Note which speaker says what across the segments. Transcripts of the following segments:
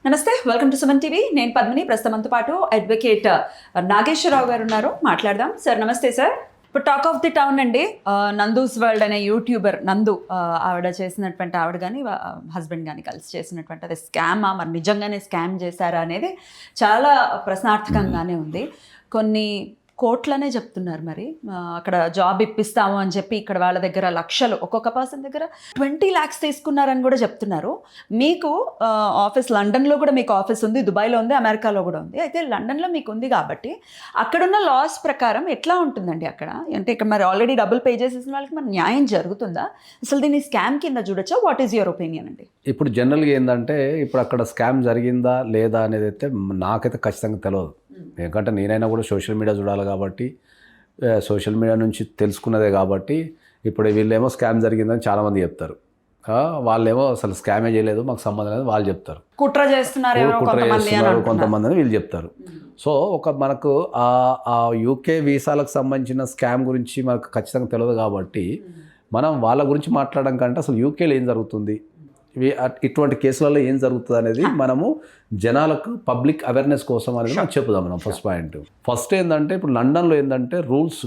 Speaker 1: నమస్తే, welcome to Suman TV. నేను పద్మిని. ప్రస్తుతంతో పాటు అడ్వకేట్ నాగేశ్వరరావు గారు ఉన్నారు. మాట్లాడదాం. సార్ నమస్తే సార్. ఇప్పుడు టాక్ ఆఫ్ ది టౌన్ అండి, నందూస్ వరల్డ్ అనే యూట్యూబర్ నందు, ఆవిడ చేసినటువంటి ఆవిడ కానీ హస్బెండ్ కానీ కలిసి చేసినటువంటి అది స్కామా, మరి నిజంగానే స్కామ్ చేశారా అనేది చాలా ప్రశ్నార్థకంగానే ఉంది. కొన్ని కోట్లనే చెప్తున్నారు. మరి అక్కడ జాబ్ ఇప్పిస్తాము అని చెప్పి ఇక్కడ వాళ్ళ దగ్గర లక్షలు, ఒక్కొక్క పర్సన్ దగ్గర 20 lakhs తీసుకున్నారని కూడా చెప్తున్నారు. మీకు ఆఫీస్ లండన్లో కూడా మీకు ఆఫీస్ ఉంది, దుబాయ్లో ఉంది, అమెరికాలో కూడా ఉంది. అయితే లండన్లో మీకు ఉంది కాబట్టి అక్కడున్న లాస్ ప్రకారం ఎట్లా ఉంటుందండి అక్కడ? అంటే ఇక్కడ మరి ఆల్రెడీ డబ్బులు పే చేసేసిన వాళ్ళకి మరి న్యాయం జరుగుతుందా? అసలు దీన్ని స్కామ్ కింద చూడొచ్చా? వాట్ ఈజ్ యువర్ ఒపీనియన్ అండి?
Speaker 2: ఇప్పుడు జనరల్గా ఏంటంటే ఇప్పుడు అక్కడ స్కామ్ జరిగిందా లేదా అనేది అయితే నాకైతే ఖచ్చితంగా తెలియదు. ఎందుకంటే నేనైనా కూడా సోషల్ మీడియా చూడాలి కాబట్టి, సోషల్ మీడియా నుంచి తెలుసుకున్నదే కాబట్టి. ఇప్పుడు వీళ్ళేమో స్కామ్ జరిగిందని చాలామంది చెప్తారు, వాళ్ళేమో అసలు స్కామే చేయలేదు, మాకు సంబంధం లేదు వాళ్ళు చెప్తారు.
Speaker 1: కుట్ర చేస్తున్నారు
Speaker 2: కొంతమంది అని వీళ్ళు చెప్తారు. సో మనకు ఆ యూకే వీసాలకు సంబంధించిన స్కామ్ గురించి మనకు ఖచ్చితంగా తెలియదు కాబట్టి మనం వాళ్ళ గురించి మాట్లాడడం కంటే అసలు యూకేలో ఏం జరుగుతుంది, ఇటువంటి కేసులలో ఏం జరుగుతుంది అనేది మనము జనాలకు పబ్లిక్ అవేర్నెస్ కోసం అనేది మనం చెప్పుదాం. మనం ఫస్ట్ ఏంటంటే ఇప్పుడు లండన్లో ఏంటంటే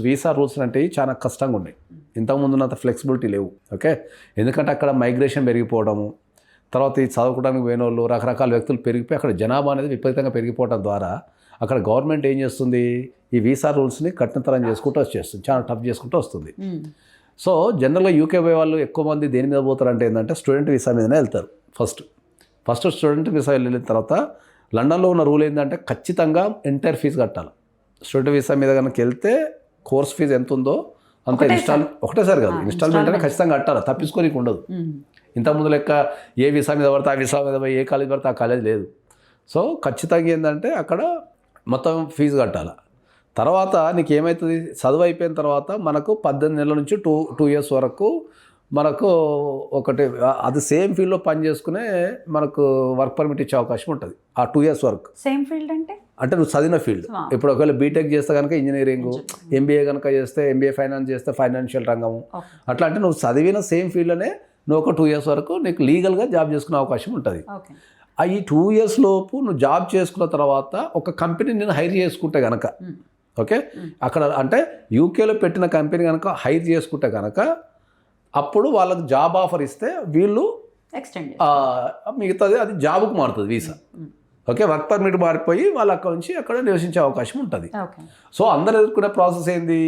Speaker 2: వీసా రూల్స్ అంటే చాలా కష్టంగా ఉన్నాయి. ఇంతకుముందు ఉన్నంత ఫ్లెక్సిబిలిటీ లేవు. ఓకే, ఎందుకంటే అక్కడ మైగ్రేషన్ పెరిగిపోవడము, తర్వాత ఈ చదువుకోవడానికి పోయిన వాళ్ళు రకరకాల వ్యక్తులు పెరిగిపోయి అక్కడ జనాభా అనేది విపరీతంగా పెరిగిపోవడం ద్వారా అక్కడ గవర్నమెంట్ ఏం చేస్తుంది, ఈ వీసా రూల్స్ని కఠినతరం చేసుకుంటూ వచ్చేస్తుంది, చాలా టఫ్ చేసుకుంటూ వస్తుంది. సో జనరల్గా యూకే పోయే వాళ్ళు ఎక్కువ మంది దేని మీద పోతారంటే ఏంటంటే స్టూడెంట్ వీసా మీదనే వెళ్తారు. ఫస్ట్ స్టూడెంట్ వీసా వెళ్ళిన తర్వాత లండన్లో ఉన్న రూల్ ఏంటంటే ఖచ్చితంగా ఎంటైర్ ఫీజు కట్టాలి. స్టూడెంట్ వీసా మీద కనుక వెళ్తే కోర్స్ ఫీజు ఎంత ఉందో అంత ఒకటేసారి కాదు, ఇన్స్టాల్మెంట్ అనేది ఖచ్చితంగా కట్టాలి, తప్పించుకోనికి ఉండదు. ఇంతకుముందు లెక్క ఏ వీసా మీద పడితే ఆ వీసా మీద ఏ కాలేజ్ పడితే ఆ కాలేజ్ లేదు. సో ఖచ్చితంగా ఏంటంటే అక్కడ మొత్తం ఫీజు కట్టాలి. తర్వాత నీకు ఏమవుతుంది, చదువు అయిపోయిన తర్వాత మనకు 18 నెలల నుంచి 2 years వరకు మనకు ఒకటి అది సేమ్ ఫీల్డ్లో పని చేసుకునే మనకు వర్క్ పర్మిట్ ఇచ్చే అవకాశం ఉంటుంది ఆ 2 years వరకు.
Speaker 1: సేమ్ ఫీల్డ్ అంటే
Speaker 2: నువ్వు చదివిన ఫీల్డ్. ఇప్పుడు ఒకవేళ బీటెక్ చేస్తే కనుక ఇంజనీరింగ్, ఎంబీఏ కనుక చేస్తే ఎంబీఏ ఫైనాన్స్ చేస్తే ఫైనాన్షియల్ రంగము, అట్లా అంటే నువ్వు చదివిన సేమ్ ఫీల్డ్లోనే నువ్వు ఒక 2 years వరకు నీకు లీగల్గా జాబ్ చేసుకునే అవకాశం ఉంటుంది. ఈ 2 years లోపు నువ్వు జాబ్ చేసుకున్న తర్వాత ఒక కంపెనీ నేను హైర్ చేసుకుంటే కనుక, ఓకే, అక్కడ అంటే యూకేలో పెట్టిన కంపెనీ కనుక హైర్ చేసుకుంటే కనుక అప్పుడు వాళ్ళకి జాబ్ ఆఫర్ ఇస్తే వీళ్ళు మిగతాది అది జాబ్కు మారుతుంది వీసా. ఓకే, వర్క్ పర్మిట్ మారిపోయి వాళ్ళు అక్కడ నుంచి అక్కడ నివసించే అవకాశం ఉంటుంది. సో అందరు ఎదుర్కొనే ప్రాసెస్ ఏంది,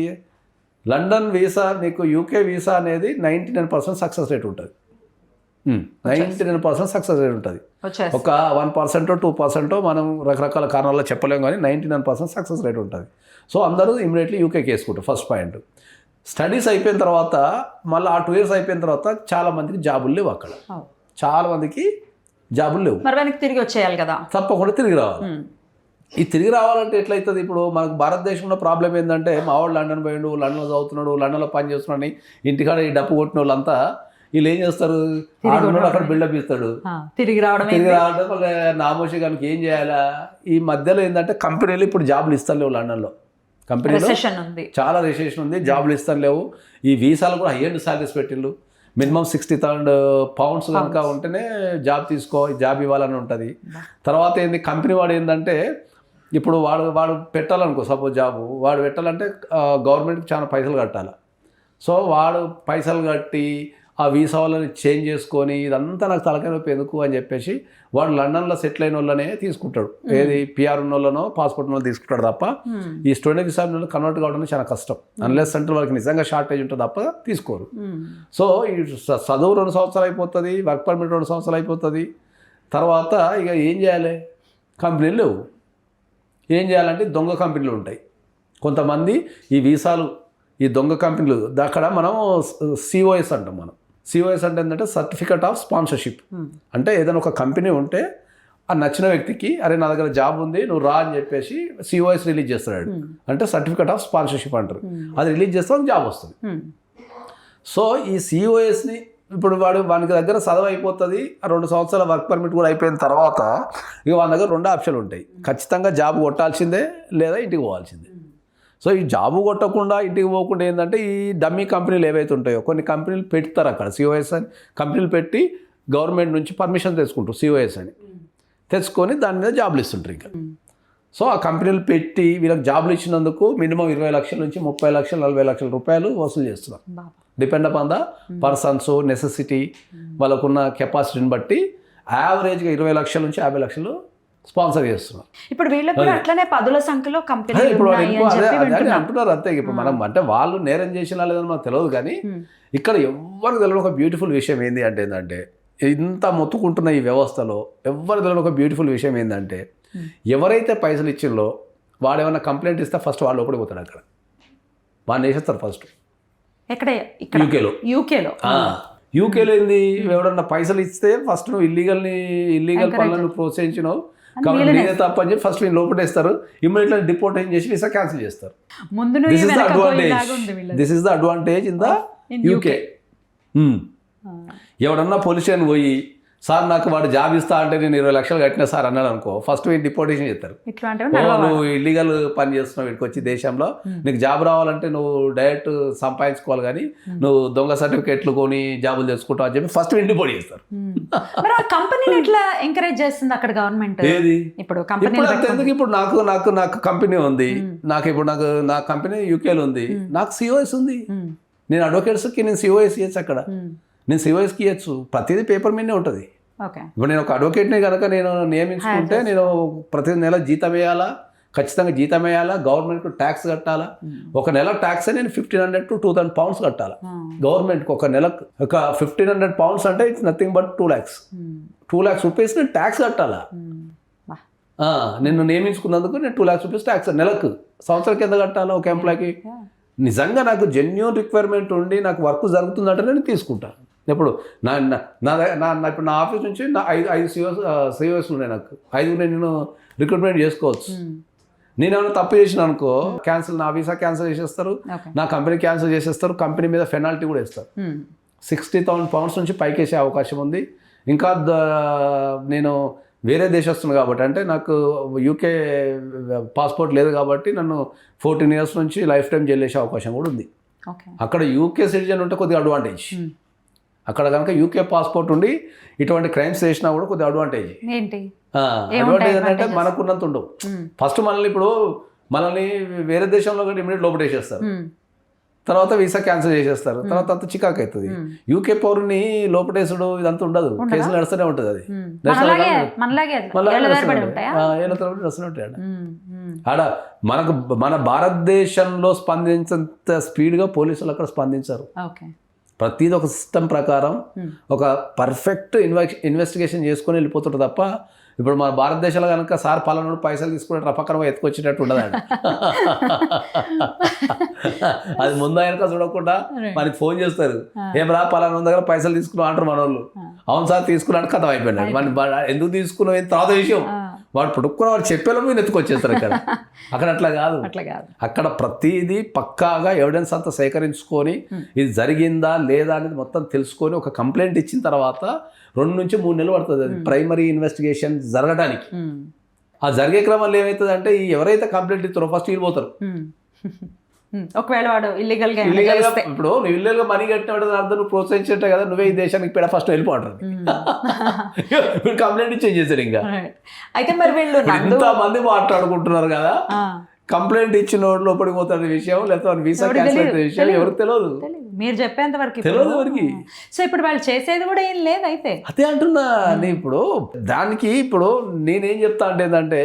Speaker 2: లండన్ వీసా నీకు యూకే వీసా అనేది 99% సక్సెస్ రేట్ ఉంటుంది. 99% సక్సెస్ రేట్ ఉంటుంది. ఒక 1% 2% మనం రకరకాల కారణాల్లో చెప్పలేము, కానీ 99% సక్సెస్ రేట్ ఉంటుంది. సో అందరూ ఇమీడియట్లీ యూకేకి వేసుకుంటారు. First point. స్టడీస్ అయిపోయిన తర్వాత మళ్ళీ ఆ 2 years అయిపోయిన తర్వాత చాలా మందికి జాబులు లేవు. అక్కడ చాలా మందికి జాబులు లేవు.
Speaker 1: తిరిగి వచ్చేయాలి కదా,
Speaker 2: తప్పకుండా తిరిగి రావాలి. ఈ తిరిగి రావాలంటే ఎట్లయితుంది, ఇప్పుడు మనకు భారతదేశంలో ప్రాబ్లం ఏంటంటే మా వాడు లండన్ పోయిండు, లండన్లో చదువుతున్నాడు, లండన్లో పని చేస్తున్నాడు, ఇంటికాడ ఈ డప్పు కొట్టిన వాళ్ళంతా వీళ్ళు ఏం చేస్తారు, అక్కడ బిల్డప్ ఇస్తాడు, తిరిగి రావడం మళ్ళీ నామోషి కనుక ఏం చేయాలా. ఈ మధ్యలో ఏంటంటే కంపెనీలు ఇప్పుడు జాబులు ఇస్తాను లేవు. లండన్లో కంపెనీలో చాలా రిసెషన్ ఉంది, జాబులు ఇస్తాను లేవు. ఈ వీసాలు కూడా హై ఎండ్ సాలరీస్ పెట్టిండు. మినిమం 60,000 pounds కనుక ఉంటేనే జాబ్ ఇవ్వాలని ఉంటుంది. తర్వాత ఏంది, కంపెనీ వాడు ఏంటంటే ఇప్పుడు వాడు పెట్టాలనుకో, సపోజ్ జాబు వాడు పెట్టాలంటే గవర్నమెంట్కి చాలా పైసలు కట్టాలి. సో వాడు పైసలు కట్టి ఆ వీసా వాళ్ళని చేంజ్ చేసుకొని ఇదంతా నాకు తలకాయ నొప్పి ఎందుకు అని చెప్పేసి వాడు లండన్లో సెటిల్ అయిన వాళ్ళనే తీసుకుంటాడు. ఏది పిఆర్ ఉన్న వాళ్ళనో పాస్పోర్ట్ ఉన్న తీసుకుంటాడు తప్ప ఈ స్టూడెంట్ వీసా కన్వర్ట్ కావడం చాలా కష్టం. అన్లెస్ అంటే వాళ్ళకి నిజంగా షార్టేజ్ ఉంటుంది తప్ప తీసుకోరు. సో ఈ చదువు 2 సంవత్సరాలు అయిపోతుంది, వర్క్ పర్మిట్ 2 సంవత్సరాలు అయిపోతుంది. తర్వాత ఇక ఏం చేయాలి, కంపెనీలు లేవు. ఏం చేయాలంటే దొంగ కంపెనీలు ఉంటాయి. కొంతమంది ఈ వీసాలు ఈ దొంగ కంపెనీలు అక్కడ మనం సిఓఎస్ అంటాం. సిఓఎస్ అంటే ఏంటంటే సర్టిఫికేట్ ఆఫ్ స్పాన్సర్షిప్. అంటే ఏదైనా ఒక కంపెనీ ఉంటే ఆ నచ్చిన వ్యక్తికి అరే నా దగ్గర జాబ్ ఉంది నువ్వు రా అని చెప్పేసి సిఓఎస్ రిలీజ్ చేస్తాడు. అంటే సర్టిఫికేట్ ఆఫ్ స్పాన్సర్షిప్ అంటారు. అది రిలీజ్ చేస్తే జాబ్ వస్తుంది. సో ఈ సిఓఎస్ని ఇప్పుడు వానికి దగ్గర చదువు అయిపోతుంది, 2 సంవత్సరాల వర్క్ పర్మిట్ కూడా అయిపోయిన తర్వాత ఇక వాని దగ్గర 2 ఆప్షన్లు ఉంటాయి. ఖచ్చితంగా జాబ్ కొట్టాల్సిందే లేదా ఇంటికి పోవాల్సిందే. సో ఈ జాబు కొట్టకుండా ఇంటికి పోకుండా ఏంటంటే ఈ డమ్మీ కంపెనీలు ఏవైతే ఉంటాయో కొన్ని కంపెనీలు పెడతారు అక్కడ సిఓఎస్ అని కంపెనీలు పెట్టి గవర్నమెంట్ నుంచి పర్మిషన్ తీసుకుంటారు సిఓఎస్ అని. తెచ్చుకొని దాని మీద జాబులు ఇస్తుంటారు ఇంకా. సో ఆ కంపెనీలు పెట్టి వీళ్ళకి జాబులు ఇచ్చినందుకు మినిమం 20 లక్షల నుంచి 30 లక్షలు 40 లక్షల రూపాయలు వసూలు చేస్తున్నారు. Depend upon the persons necessity, వాళ్ళకున్న కెపాసిటీని బట్టి యావరేజ్గా 20 లక్షల నుంచి 50 లక్షలు స్పాన్సర్ చేస్తున్నారు.
Speaker 1: ఇప్పుడు వీళ్ళకి కూడా అట్లనే పదుల సంఖ్యలో కంపెనీలు
Speaker 2: ఇప్పుడు
Speaker 1: ఉన్నాయి అని చెప్పి
Speaker 2: అదే
Speaker 1: వింటున్నాం.
Speaker 2: అంటున్నారు అంతే. ఇప్పుడు మనం అంటే వాళ్ళు నేరం చేసినా లేదని మనకు తెలియదు, కానీ ఇక్కడ ఎవరికి తెలియని ఒక బ్యూటిఫుల్ విషయం ఏంటంటే ఇంత మొత్తుకుంటున్న ఈ వ్యవస్థలో ఎవరికి తెలియని ఒక బ్యూటిఫుల్ విషయం ఏంటంటే ఎవరైతే పైసలు ఇచ్చిందో వాడు ఏమైనా కంప్లైంట్ ఇస్తే ఫస్ట్ వాళ్ళు లోపలికి పోతాడు. అక్కడ వాడిని వేసేస్తారు ఫస్ట్.
Speaker 1: ఎక్కడ? ఇక్కడ యూకేలో
Speaker 2: యూకేలో ఏంది, ఎవడన్నా పైసలు ఇస్తే ఫస్ట్ నువ్వు ఇల్లీగల్ పనులను ప్రోత్సహించినావు కాబట్టి నేనే తప్ప అని చెప్పి ఫస్ట్ నేను లోపటేస్తారు. ఇమ్మీడియట్లీ డిపోర్టేషన్ చేసి వీసా క్యాన్సిల్ చేస్తారు. This is the advantage in the UK. ఎవడన్నా పొల్యూషన్ పోయి సార్ నాకు వాడు జాబ్ ఇస్తా అంటే నేను 20 లక్షలు కట్టినా సార్ అన్నాడు అనుకో, ఫస్ట్ వీళ్ళు డిపోర్టేషన్ చేస్తారు. నువ్వు ఇల్లీగల్ పని చేస్తున్నావు వీడికి వచ్చి దేశంలో, నీకు జాబ్ రావాలంటే నువ్వు డైరెక్ట్ సంపాదించుకోవాలి, కానీ నువ్వు దొంగ సర్టిఫికేట్లు కొని జాబులు తెచ్చుకుంటావు అని చెప్పి ఫస్ట్ వీళ్ళు డిపోర్ట్ చేస్తారు.
Speaker 1: కంపెనీ ఎట్లా ఎంకరేజ్ చేస్తుంది అక్కడ గవర్నమెంట్?
Speaker 2: ఏది
Speaker 1: ఇప్పుడు
Speaker 2: ఎందుకు ఇప్పుడు నాకు కంపెనీ ఉంది, నా కంపెనీ యూకేలో ఉంది, నాకు సిఓఎస్ ఉంది, నేను అడ్వకేట్స్కి నేను సిఓఎస్ ఇవ్వచ్చు, అక్కడ నేను సిఓఎస్కి ఇవ్వచ్చు, ప్రతిదీ పేపర్ మీదనే ఉంటుంది. ఇప్పుడు నేను ఒక అడ్వకేట్ని కనుక నేను నియమించుకుంటే నేను ప్రతి నెల జీతం వేయాలా, ఖచ్చితంగా జీతం వేయాలా, గవర్నమెంట్కి ట్యాక్స్ కట్టాలా. ఒక నెల ట్యాక్స్ నేను 1500 to 2000 pounds కట్టాలా గవర్నమెంట్కి. ఒక నెలకు ఒక 1500 pounds అంటే it's nothing but 2 lakhs. 2 lakhs rupees నేను ట్యాక్స్ కట్టాలా. నిన్ను నియమించుకున్నందుకు నేను 2 lakhs రూపీస్ ట్యాక్స్ నెలకు. సంవత్సరానికి ఎంత కట్టాలా ఒక ఎంప్లాయ్కి? నిజంగా నాకు జెన్యూన్ రిక్వైర్మెంట్ ఉండి నాకు వర్క్ జరుగుతుందంటే నేను తీసుకుంటాను. ఇప్పుడు ఇప్పుడు నా ఆఫీస్ నుంచి నా 5 సిఓఎస్లు ఉన్నాయి, నాకు 5 నేను రిక్రూట్మెంట్ చేసుకోవచ్చు. నేను ఏమైనా తప్పు చేసిన అనుకో క్యాన్సిల్, నా వీసా క్యాన్సిల్ చేసేస్తారు, నా కంపెనీ క్యాన్సిల్ చేసేస్తారు, కంపెనీ మీద పెనాల్టీ కూడా ఇస్తారు. 60,000 pounds నుంచి పైకేసే అవకాశం ఉంది. ఇంకా నేను వేరే దేశస్తున్నా కాబట్టి, అంటే నాకు యూకే పాస్పోర్ట్ లేదు కాబట్టి నన్ను 14 years నుంచి లైఫ్ టైం జైలు వేసే అవకాశం కూడా ఉంది. అక్కడ యూకే సిటిజన్ ఉంటే కొద్దిగా అడ్వాంటేజ్. అక్కడ కనుక యూకే పాస్పోర్ట్ ఉండి ఇటువంటి క్రైమ్స్ చేసినా కూడా కొద్దిగా అడ్వాంటేజ్. అడ్వాంటేజ్ ఏంటంటే మనకున్నంత ఉండవు. ఫస్ట్ మనల్ని వేరే దేశంలో కూడా ఇమీడియట్ లోపల వేసేస్తారు, తర్వాత వీసా క్యాన్సిల్ చేసేస్తారు, తర్వాత అంత చికాకు అవుతుంది. యూకే పౌరుని లోపటేసుడు ఇదంతా ఉండదు, కేసులు నడుస్తూనే ఉంటుంది. అది నడుస్తూనే ఆడ మన భారతదేశంలో స్పందించేంత స్పీడ్గా పోలీసులు అక్కడ స్పందించారు. ప్రతిదీ ఒక సిస్టమ్ ప్రకారం ఒక పర్ఫెక్ట్ ఇన్వెస్టిగేషన్ చేసుకొని వెళ్ళిపోతుంటారు తప్ప ఇప్పుడు మన భారతదేశంలో కనుక సార్ పలానా పైసలు తీసుకుంటే పక్కన ఎత్తుకొచ్చేటట్టు ఉండదండి. అది ముందు ఆయనక చూడకుండా మనకి ఫోన్ చేస్తారు, ఏం రా పలానా దగ్గర పైసలు తీసుకున్నావు అంటారు మన వాళ్ళు. అవును సార్ తీసుకున్నాడు, కథం అయిపోయినాడు. మన ఎందుకు తీసుకున్నావు తర్వాత విషయం వాడు పుట్టుకున్న వాడు చెప్పేలో మీరు ఎత్తుకొచ్చేస్తారు. అక్కడ అట్లా కాదు. అక్కడ ప్రతిదీ పక్కాగా ఎవిడెన్స్ అంతా సేకరించుకొని ఇది జరిగిందా లేదా అనేది మొత్తం తెలుసుకొని ఒక కంప్లైంట్ ఇచ్చిన తర్వాత 2 నుంచి 3 నెలలు పడుతుంది అది ప్రైమరీ ఇన్వెస్టిగేషన్ జరగడానికి. ఆ జరిగే క్రమంలో ఏమవుతుంది అంటే ఎవరైతే కంప్లైంట్ ఇస్తారో ఫస్ట్ వెళ్ళిపోతారు.
Speaker 1: ఒకవేళ వాడు ఇల్లీగల్గా
Speaker 2: ఇప్పుడు నువ్వు ఇల్లీగల్గా మనీ కట్టిన అర్థం నువ్వు ప్రోత్సహించే కదా, నువ్వే ఈ దేశానికి పెడ ఫస్ట్ వెళ్ళిపోతారు. వీడు కంప్లైంట్ ఇచ్చేది చేశారు. ఇంకా
Speaker 1: అయితే మరి వీళ్ళు
Speaker 2: ఇంతమంది మాట్లాడుకుంటున్నారు కదా, కంప్లైంట్ ఇచ్చిన వాడు లోపలికి పోతాడు విషయం, లేకపోతే వీసా క్యాన్సిల్ అయితే విషయం ఎవరికి తెలియదు.
Speaker 1: మీరు చెప్పేంత వరకు
Speaker 2: తెలియదు ఎవరికి.
Speaker 1: సో ఇప్పుడు వాళ్ళు చేసేది కూడా ఏం లేదు. అయితే
Speaker 2: అదే అంటున్నా నేను. ఇప్పుడు దానికి ఇప్పుడు నేనేం చెప్తా అంటే ఏంటంటే,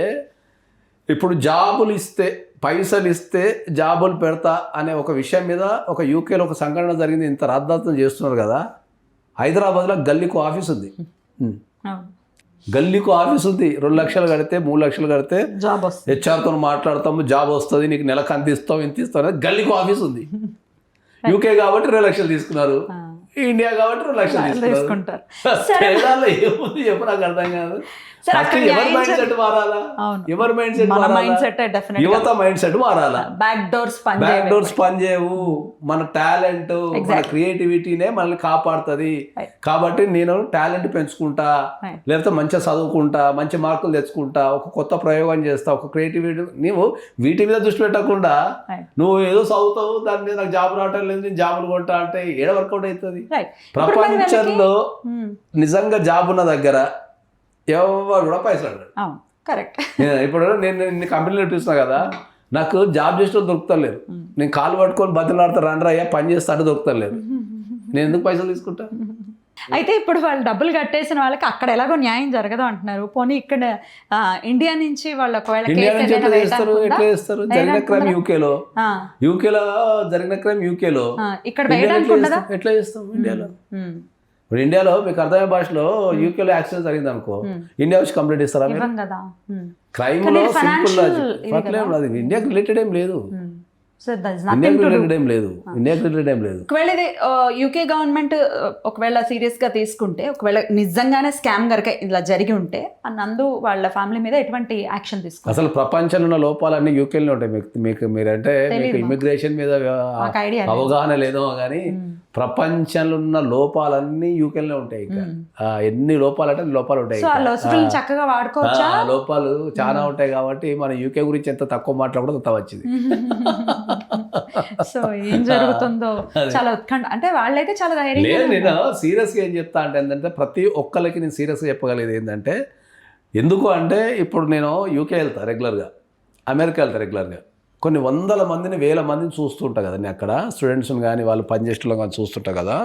Speaker 2: ఇప్పుడు జాబులు ఇస్తే పైసలు ఇస్తే జాబులు పెడతా అనే ఒక విషయం మీద ఒక యూకేలో ఒక సంఘటన జరిగింది. ఇంత రాద్ధాంతం చేస్తున్నారు కదా. హైదరాబాద్లో గల్లీకు ఆఫీస్ ఉంది, గల్లీకు ఆఫీస్ ఉంది. 2 లక్షలు కడితే 3 లక్షలు కడితే
Speaker 1: జాబ్ వస్తుంది,
Speaker 2: హెచ్ఆర్తో మాట్లాడతాము, జాబ్ వస్తుంది, నీకు నెలకు అంత ఇస్తావు ఇంత ఇస్తావు అనేది గల్లీకు ఆఫీస్ ఉంది. యూకే కాబట్టి 2 లక్షలు తీసుకున్నారు, ఇండియా కాబట్టి 2 లక్షలు తీసుకుంటారు. ఏముంది చెప్పు, నాకు అర్థం కాదు. ఎవరి మైండ్ సెట్ మారాలా? ఎవరి మైండ్ సెట్ యువత మైండ్ సెట్ మారాలా? బ్యాక్ డోర్స్ పనిచేయవు. మన టాలెంట్ మన క్రియేటివిటీనే మనల్ని కాపాడుతుంది. కాబట్టి నేను టాలెంట్ పెంచుకుంటా, లేకపోతే మంచిగా చదువుకుంటా, మంచి మార్కులు తెచ్చుకుంటా, ఒక కొత్త ప్రయోగం చేస్తా, ఒక క్రియేటివిటీ. నువ్వు వీటి మీద దృష్టి పెట్టకుండా నువ్వు ఏదో చదువుతావు, దాని మీద నాకు జాబ్ రావటం లేదు, నేను జాబులు కొంటా అంటే ఏడ వర్కౌట్ అవుతుంది? ప్రపంచంలో నిజంగా జాబ్ ఉన్న దగ్గర ఎవరు కూడా పైసలు అడగడు.
Speaker 1: అవును కరెక్ట్.
Speaker 2: ఇప్పుడు నేను ఇన్ని కంపెనీలు నడిపిస్తున్నా కదా, నాకు జాబ్ చేసిన వాళ్ళు దొరుకుతలేరు. నేను కాలు పట్టుకొని బతిలాడుతా రండి అయ్యా పని చేస్తా అంటే దొరుకుతలేరు. నేను ఎందుకు పైసలు తీసుకుంటా?
Speaker 1: అయితే ఇప్పుడు వాళ్ళు డబ్బులు కట్టేసిన వాళ్ళకి అక్కడ ఎలాగో న్యాయం జరగదు అంటున్నారు. పోనీ ఇక్కడ ఇండియా నుంచి వాళ్ళు ఒకవేళ
Speaker 2: ఇండియా నుంచి ఎట్లా చేస్తారు? ఎట్లా చేస్తారు? జరిగిన క్రైమ్ యూకేలో జరిగిన క్రైమ్ యూకేలో
Speaker 1: ఇక్కడ వేయడానికి ఉండదా?
Speaker 2: ఎట్లా చేస్తాం ఇండియాలో? ఇప్పుడు ఇండియాలో మీకు అర్థమయ్యే భాషలో యూకేలో యాక్సిడెంట్ జరిగింది అనుకో, ఇండియా వచ్చి కంప్లైంట్ ఇస్తారా?
Speaker 1: ఇవ్వం కదా.
Speaker 2: క్రైమ్ లో సింపుల్ లాజిక్. అది ఇండియాకి రిలేటెడ్ ఏం లేదు.
Speaker 1: So there's
Speaker 2: ఇండియాకి
Speaker 1: nothing to do.
Speaker 2: రిలేటెడ్ ఏం లేదు. ఇండియాకి రిలేటెడ్ ఏం లేదు.
Speaker 1: ఒకవేళ ఇది యూకే గవర్నమెంట్ ఒకవేళ సీరియస్ గా తీసుకుంటే, ఒకవేళ నిజంగానే స్కామ్ గనక ఇలా జరిగి ఉంటే నందు వాళ్ళ ఫ్యామిలీ మీద ఎటువంటి యాక్షన్ తీసుకుంటారు?
Speaker 2: అసలు ప్రపంచంలో ఉన్న లోపాలన్నీ యూకేలో ఉంటాయి. మీకు మీరంటే మీకు ఇమిగ్రేషన్ మీద అవగాహన లేదో కానీ ప్రపంచంలో ఉన్న లోపాలన్నీ యూకేలో ఉంటాయి. ఇంకా ఎన్ని లోపాలు అంటే లోపాలు ఉంటాయి.
Speaker 1: చక్కగా వాడుకోవచ్చా?
Speaker 2: లోపాలు చాలా ఉంటాయి కాబట్టి మన యూకే గురించి ఎంత తక్కువ మాట్లాడడం అంత వచ్చింది.
Speaker 1: సో ఏం జరుగుతుందో చాలా ఉత్కంఠ. అంటే వాళ్ళైతే చాలా ధైర్యం.
Speaker 2: లేదు, నేను సీరియస్గా ఏం చెప్తా అంటే ఏంటంటే ప్రతి ఒక్కరికి నేను సీరియస్గా చెప్పగలిగేది ఏంటంటే, ఎందుకు అంటే ఇప్పుడు నేను యూకే వెళ్తా రెగ్యులర్గా, అమెరికా వెళ్తా రెగ్యులర్గా, కొన్ని వందల మందిని వేల మందిని చూస్తుంటా కదా నేను అక్కడ, స్టూడెంట్స్ని కానీ వాళ్ళు పనిచేసేలో కానీ చూస్తుంటా కదా.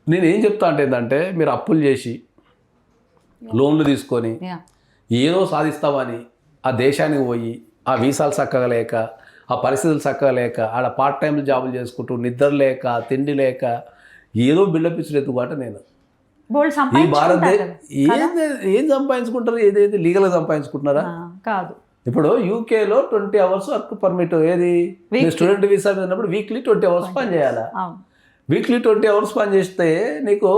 Speaker 2: నేను ఏం చెప్తా అంటే ఏంటంటే, మీరు అప్పులు చేసి లోన్లు తీసుకొని ఏదో సాధిస్తామని ఆ దేశానికి పోయి ఆ వీసాలు చక్కగా లేక ఆ పరిస్థితులు చక్కగా లేక ఆడ పార్ట్ టైం జాబులు చేసుకుంటూ నిద్ర లేక తిండి లేక ఏదో బిల్డప్ ఇచ్చిన ఎత్తుబాట నేను ఈ భారతదేశం ఏం సంపాదించుకుంటారు? ఏదైతే లీగల్గా సంపాదించుకుంటున్నారా?
Speaker 1: కాదు.
Speaker 2: ఇప్పుడు యూకేలో 20 hours వర్క్ పర్మిట్, ఏది స్టూడెంట్ వీసా మీద ఉన్నప్పుడు వీక్లీ 20 hours పని చేయాలా? వీక్లీ 20 hours పని చేస్తే నీకు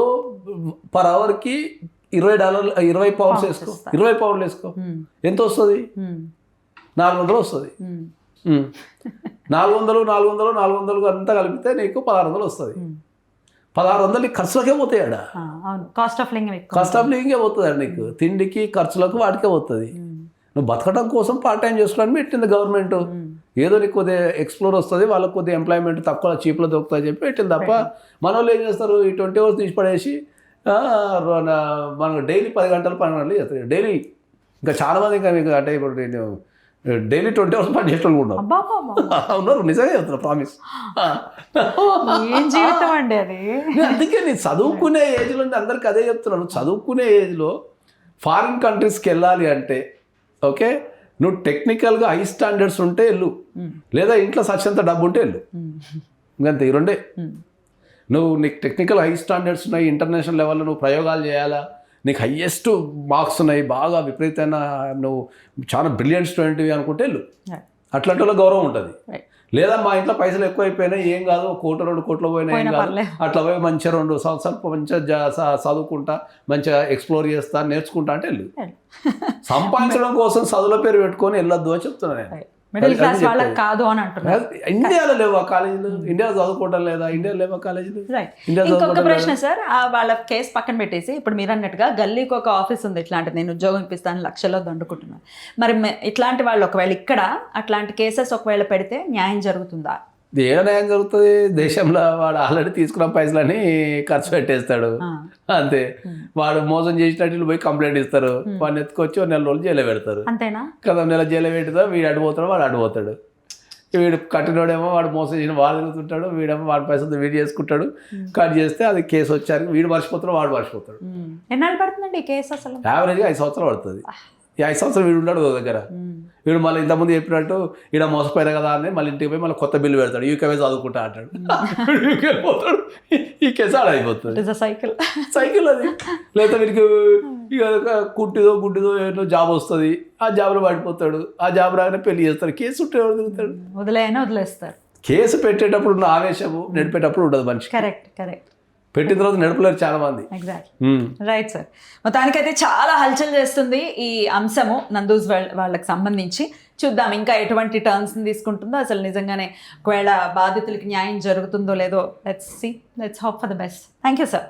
Speaker 2: పర్ అవర్కి $20 20 pounds వేసుకో, 20 pounds వేసుకో, ఎంత వస్తుంది? 400 వస్తుంది. 400 అంతా కలిపితే నీకు 1600 వస్తుంది. 1600 ఖర్చులకే పోతాయాడ.
Speaker 1: కాస్ట్ ఆఫ్
Speaker 2: లివింగే పోతుంది నీకు, తిండికి ఖర్చులకు వాటికే పోతుంది. నువ్వు బతకడం కోసం పార్ట్ టైం చేసుకోవడానికి పెట్టింది గవర్నమెంట్. ఏదో నీకు కొద్దిగా ఎక్స్ప్లోర్ వస్తుంది, వాళ్ళకి కొద్దిగా ఎంప్లాయ్మెంట్ తక్కువ చీప్లో దొరుకుతుంది చెప్పి పెట్టింది తప్ప మన వాళ్ళు ఏం చేస్తారు? ఈ 20 hours తీసి పడేసి మనకు డైలీ 10 గంటలు 12 గంటలు చేస్తారు డైలీ. ఇంకా చాలామంది ఇంకా మీకు అంటే ఇప్పుడు నేను డైలీ 20 hours పని చేసేవాళ్ళు కూడా ఉన్నారు. నిజంగా చెప్తున్నా, ప్రామిస్.
Speaker 1: జీవితం అండి అది.
Speaker 2: అందుకే నేను చదువుకునే ఏజ్లో అందరికి అదే చెప్తున్నాను. చదువుకునే ఏజ్లో ఫారిన్ కంట్రీస్కి వెళ్ళాలి అంటే ఓకే, నువ్వు టెక్నికల్గా హై స్టాండర్డ్స్ ఉంటే వెళ్ళు, లేదా ఇంట్లో సచ్చేంత డబ్బు ఉంటే వెళ్ళు. ఇంకంతే, ఈ రెండే. నీకు టెక్నికల్ హై స్టాండర్డ్స్ ఉన్నాయి, ఇంటర్నేషనల్ లెవెల్లో నువ్వు ప్రయోగాలు చేయాలా, నీకు హయ్యెస్ట్ మార్క్స్ ఉన్నాయి, బాగా విపరీతమైన నువ్వు చాలా బ్రిలియంట్ స్టూడెంట్ అనుకుంటే వెళ్ళు. అట్లాంటి వాళ్ళ గౌరవం ఉంటుంది. లేదా మా ఇంట్లో పైసలు ఎక్కువ అయిపోయినాయి, ఏం కాదు, 1 కోటి 2 కోట్లు పోయినా ఏం కాదు, అట్లా పోయి మంచిగా 2 సంవత్సరాలు మంచిగా చదువుకుంటా, మంచిగా ఎక్స్ప్లోర్ చేస్తా, నేర్చుకుంటా అంటే వెళ్ళు. సంపాదించడం కోసం చదువుల పేరు పెట్టుకొని వెళ్ళొద్దు అని చెప్తున్నా నేను.
Speaker 1: మిడిల్ క్లాస్ వాళ్ళకి కాదు అని అంటున్నారు.
Speaker 2: ఇండియాలో లేవా కాలేజీలు? ఇండియాలో చదువుకోవడం లేదా? ఇండియాలో లేవా కాలేజీలు?
Speaker 1: ఇంకొక ప్రశ్న సార్, వాళ్ళ కేసు పక్కన పెట్టేసి ఇప్పుడు మీరు అన్నట్టుగా గల్లీకి ఒక ఆఫీస్ ఉంది, ఇట్లాంటిది నేను ఉద్యోగం ఇప్పిస్తాను లక్షల్లో దండుకుంటున్నాను. మరి ఇట్లాంటి వాళ్ళు ఒకవేళ ఇక్కడ అట్లాంటి కేసెస్ ఒకవేళ పెడితే న్యాయం జరుగుతుందా?
Speaker 2: ఏ న్యాయం జరుగుతుంది? దేశంలో వాడు ఆల్రెడీ తీసుకున్న పైసలని ఖర్చు పెట్టేస్తాడు అంతే. వాడు మోసం చేసినట్టు పోయి కంప్లైంట్ ఇస్తారు, వాడిని ఎత్తుకొచ్చి 1 నెల రోజులు జైలు పెడతారు.
Speaker 1: అంతేనా?
Speaker 2: కదా, నెల జైలు పెడతారు, వీడు అడిపోతాడు, వాడు అడిపోతాడు. వీడు కట్టినోడేమో వాడు మోసం చేసిన వాడు తిరుగుతుంటాడు, వీడేమో వాడి పైసలు వీడు చేసుకుంటాడు. కట్ చేస్తే అది కేసు వచ్చారు, వీడు మర్చిపోతాడు, వాడు మర్చిపోతాడు.
Speaker 1: ఎన్నాళ్ళు పడుతుందండి ఈ కేసు? అసలు
Speaker 2: యావరేజ్గా 5 సంవత్సరాలు పడుతుంది. ఈ 5 సంవత్సరాలు వీడు ఉన్నాడు దగ్గర. వీడు మళ్ళీ ఇంతకుముందు చెప్పినట్టు ఈడ మోసపోయినా కదా అని మళ్ళీ ఇంటికి పోయి మళ్ళీ కొత్త బిల్లు పెడతాడు, యూకే చదువుకుంటా అంటాడు, యూకే పోతాడు, ఈ కేసు ఆడైపోతుంది. సైకిల్ అది. లేదా వీడికి కుట్టిదో గుడ్డిదో ఏదో జాబ్ వస్తుంది, ఆ జాబ్లో పడిపోతాడు, ఆ జాబ్ రాగానే పెళ్లి చేస్తాడు, కేసు ఉంటే ఎవరు తిరుగుతాడు?
Speaker 1: వదిలేస్తారు.
Speaker 2: కేసు పెట్టేటప్పుడు ఉన్న ఆవేశము నడిపేటప్పుడు ఉండదు మనిషి.
Speaker 1: కరెక్ట్.
Speaker 2: పెట్టిన తర్వాత నడపలేరు చాలా మంది.
Speaker 1: Exactly, right sir. మొత్తానికైతే చాలా హల్చల్ చేస్తుంది ఈ అంశము నందూస్ వాళ్ళకి సంబంధించి. చూద్దాం ఇంకా ఎటువంటి టర్న్స్ తీసుకుంటుందో, అసలు నిజంగానే ఒకవేళ బాధితులకి న్యాయం జరుగుతుందో లేదో. Let's hope for the best. Thank you sir.